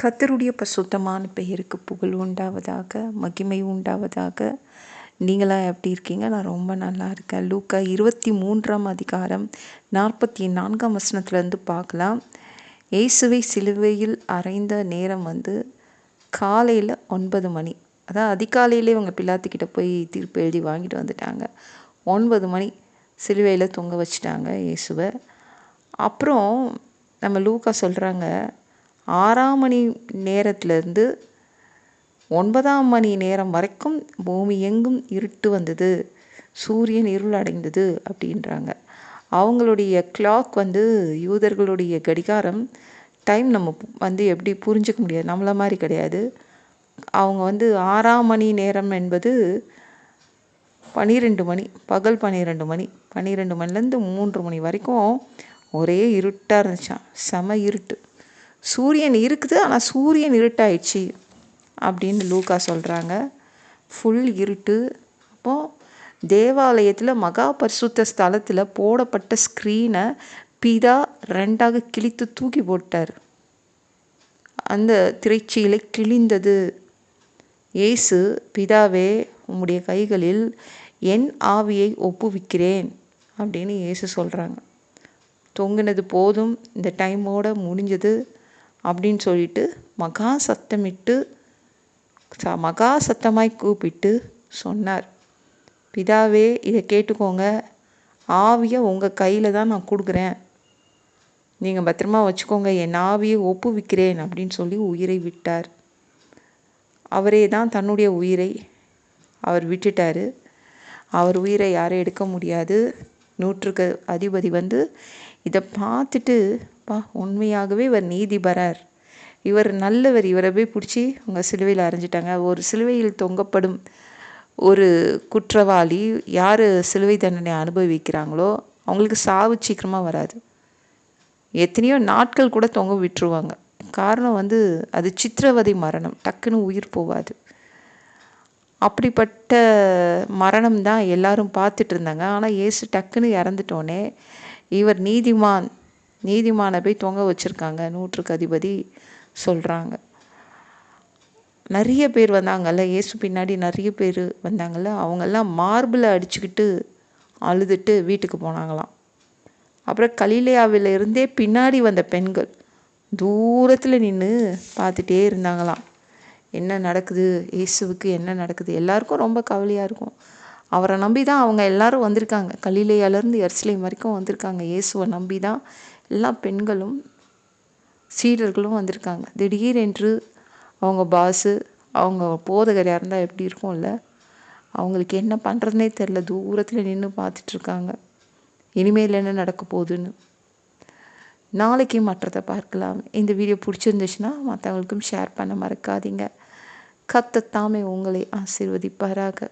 கர்த்தருடைய பரிசுத்தமான பெயருக்கு புகழ் உண்டாவதாக, மகிமை உண்டாவதாக. நீங்களாம் எப்படி இருக்கீங்க? நான் ரொம்ப நல்லா இருக்கேன். லூக்கா 23ஆம் அதிகாரம் 44ஆம் வசனத்துலேருந்து பார்க்கலாம். இயேசுவை சிலுவையில் அறைந்த நேரம் காலையில் 9 மணி. அதான் அதிகாலையிலே இவங்க பிலாத்துக்கிட்ட போய் தீர்ப்பு எழுதி வாங்கிட்டு வந்துட்டாங்க. 9 மணி சிலுவையில் தொங்க வச்சுட்டாங்க இயேசுவை. அப்புறம் நம்ம லூக்கா சொல்கிறாங்க, 6ஆம் மணி நேரத்துலேருந்து 9ஆம் மணி நேரம் வரைக்கும் பூமி எங்கும் இருட்டு வந்தது, சூரியன் இருள் அடைந்தது அப்படின்றாங்க. அவங்களுடைய கிளாக் யூதர்களுடைய கடிகாரம் டைம் நம்ம எப்படி புரிஞ்சிக்க முடியாது, நம்மள மாதிரி கிடையாது. அவங்க 6ஆம் மணி நேரம் என்பது 12 மணி, பகல் 12 மணி, 12 மணிலேருந்து 3 மணி வரைக்கும் ஒரே இருட்டாக இருந்துச்சான். செம இருட்டு. சூரியன் இருக்குது, ஆனால் சூரியன் இருட்டாயிடுச்சு அப்படின்னு லூக்கா சொல்கிறாங்க. ஃபுல் இருட்டு. அப்போது தேவாலயத்தில் மகா பரிசுத்த ஸ்தலத்தில் போடப்பட்ட ஸ்க்ரீனை பிதா 2ஆக கிழித்து தூக்கி போட்டார். அந்த திரைச்சீலை கிழிந்தது. இயேசு, பிதாவே உம்முடைய கைகளில் என் ஆவியை ஒப்புவிக்கிறேன் அப்படின்னு இயேசு சொல்கிறாங்க. தொங்குனது போதும், இந்த டைமோடு முடிஞ்சது அப்படின்னு சொல்லிட்டு மகா சத்தமாய் கூப்பிட்டு சொன்னார், பிதாவே இதை கேட்டுக்கோங்க, ஆவியை உங்கள் கையில் தான் நான் கொடுக்குறேன், நீங்கள் பத்திரமா வச்சுக்கோங்க, என் ஆவியை ஒப்புவிக்கிறேன் அப்படின்னு சொல்லி உயிரை விட்டார். அவரே தான் தன்னுடைய உயிரை அவர் விட்டுட்டார். அவர் உயிரை யாரும் எடுக்க முடியாது. 100க்கு அதிபதி இதை பார்த்துட்டு, உண்மையாகவே இவர் நீதிபரர், இவர் நல்லவர், இவரை போய் பிடிச்சி உங்கள் சிலுவையில் அரைஞ்சிட்டாங்க. ஒரு சிலுவையில் தொங்கப்படும் ஒரு குற்றவாளி யார் சிலுவை தண்டனை அனுபவிக்கிறாங்களோ அவங்களுக்கு சாவு சீக்கிரமாக வராது. எத்தனையோ நாட்கள் கூட தொங்க விட்டுருவாங்க. காரணம் அது சித்திரவதை மரணம், டக்குன்னு உயிர் போகாது. அப்படிப்பட்ட மரணம் தான் எல்லாரும் பார்த்துட்டு இருந்தாங்க. ஆனால் இயேசு டக்குன்னு இறந்துட்டோன்னே இவர் நீதிமானை போய் தொங்க வச்சுருக்காங்க 100க்கு அதிபதி சொல்கிறாங்க. நிறைய பேர் வந்தாங்கல்ல, இயேசு பின்னாடி நிறைய பேர் வந்தாங்கல்ல, அவங்கெல்லாம் மார்பிளை அடிச்சுக்கிட்டு அழுதுட்டு வீட்டுக்கு போனாங்களாம். அப்புறம் கலிலேயாவில் இருந்தே பின்னாடி வந்த பெண்கள் தூரத்தில் நின்று பார்த்துட்டே இருந்தாங்களாம். என்ன நடக்குது, இயேசுவுக்கு என்ன நடக்குது? எல்லாருக்கும் ரொம்ப கவலையாக இருக்கும். அவரை நம்பி தான் அவங்க எல்லாரும் வந்திருக்காங்க. கலிலேயாவிலேருந்து எருசலேம் வரைக்கும் வந்திருக்காங்க. இயேசுவை நம்பி தான் எல்லா பெண்களும் சீடர்களும் வந்திருக்காங்க. திடீரென்று அவங்க அவங்க போதகர் இருந்தால் எப்படி இருக்கும்ல, அவங்களுக்கு என்ன பண்ணுறதுனே தெரில, தூரத்தில் நின்று பார்த்துட்ருக்காங்க இனிமேல் என்ன நடக்க போகுதுன்னு. நாளைக்கு மற்றதை பார்க்கலாம். இந்த வீடியோ பிடிச்சிருந்துச்சுன்னா மற்றவங்களுக்கும் ஷேர் பண்ண மறக்காதீங்க. கர்த்தர் தாமே உங்களை ஆசீர்வதிப்பாராக.